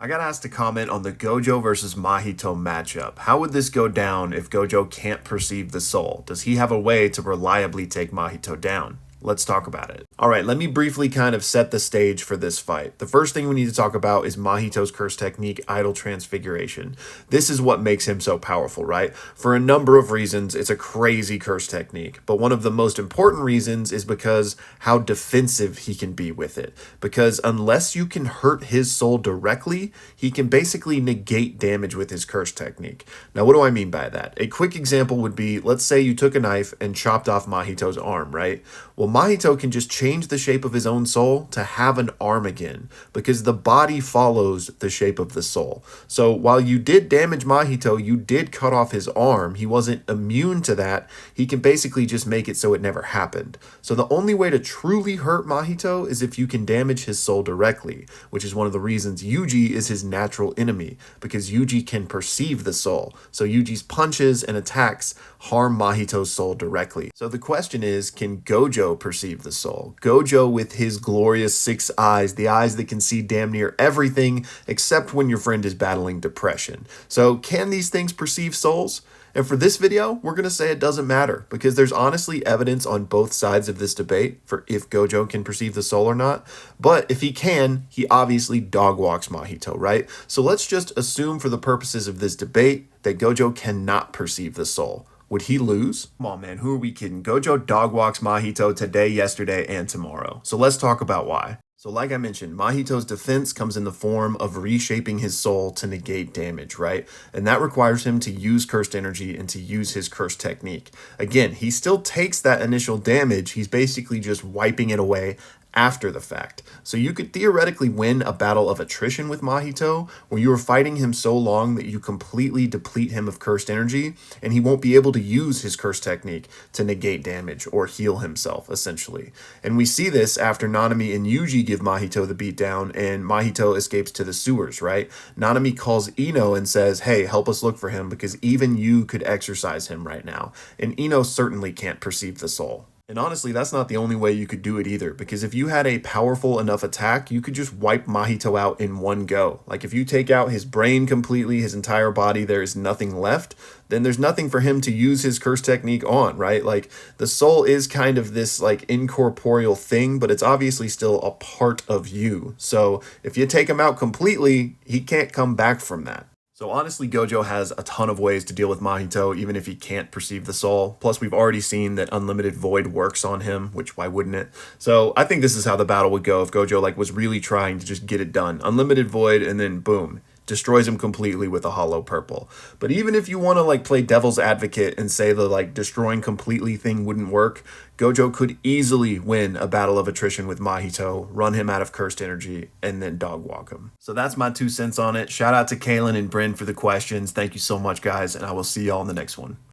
I got asked to comment on the Gojo versus Mahito matchup. How would this go down if Gojo can't perceive the soul? Does he have a way to reliably take Mahito down? Let's talk about it. All right, let me briefly kind of set the stage for this fight. The first thing we need to talk about is Mahito's curse technique, Idol Transfiguration. This is what makes him so powerful, right? For a number of reasons, it's a crazy curse technique. But one of the most important reasons is because how defensive he can be with it. Because unless you can hurt his soul directly, he can basically negate damage with his curse technique. Now, what do I mean by that? A quick example would be, let's say you took a knife and chopped off Mahito's arm, right? Well, Mahito can just change the shape of his own soul to have an arm again because the body follows the shape of the soul. So while you did damage Mahito, you did cut off his arm. He wasn't immune to that. He can basically just make it so it never happened. So the only way to truly hurt Mahito is if you can damage his soul directly, which is one of the reasons Yuji is his natural enemy, because Yuji can perceive the soul. So Yuji's punches and attacks harm Mahito's soul directly. So the question is, can Gojo perceive the soul? Gojo with his glorious 6 eyes, the eyes that can see damn near everything except when your friend is battling depression. So can these things perceive souls? And for this video, we're going to say it doesn't matter because there's honestly evidence on both sides of this debate for if Gojo can perceive the soul or not. But if he can, he obviously dog walks Mahito, right? So let's just assume for the purposes of this debate that Gojo cannot perceive the soul. Would he lose? Come on, man, who are we kidding? Gojo dog walks Mahito today, yesterday, and tomorrow. So let's talk about why. So like I mentioned, Mahito's defense comes in the form of reshaping his soul to negate damage, right? And that requires him to use cursed energy and to use his cursed technique. Again, he still takes that initial damage. He's basically just wiping it away after the fact. So you could theoretically win a battle of attrition with Mahito, where you are fighting him so long that you completely deplete him of cursed energy, and he won't be able to use his cursed technique to negate damage or heal himself, essentially. And we see this after Nanami and Yuji give Mahito the beatdown, and Mahito escapes to the sewers, right? Nanami calls Ino and says, hey, help us look for him, because even you could exorcise him right now. And Ino certainly can't perceive the soul. And honestly, that's not the only way you could do it either, because if you had a powerful enough attack, you could just wipe Mahito out in one go. Like if you take out his brain completely, his entire body, there is nothing left, then there's nothing for him to use his curse technique on, right? Like the soul is kind of this like incorporeal thing, but it's obviously still a part of you. So if you take him out completely, he can't come back from that. So honestly, Gojo has a ton of ways to deal with Mahito, even if he can't perceive the soul. Plus, we've already seen that Unlimited Void works on him, which why wouldn't it? So I think this is how the battle would go if Gojo was really trying to just get it done. Unlimited Void, and then boom, destroys him completely with a hollow purple. But even if you want to play devil's advocate and say the destroying completely thing wouldn't work, Gojo could easily win a battle of attrition with Mahito, run him out of cursed energy, and then dog walk him. So that's my 2 cents on it. Shout out to Kaylin and Bryn for the questions. Thank you so much, guys, and I will see y'all in the next one.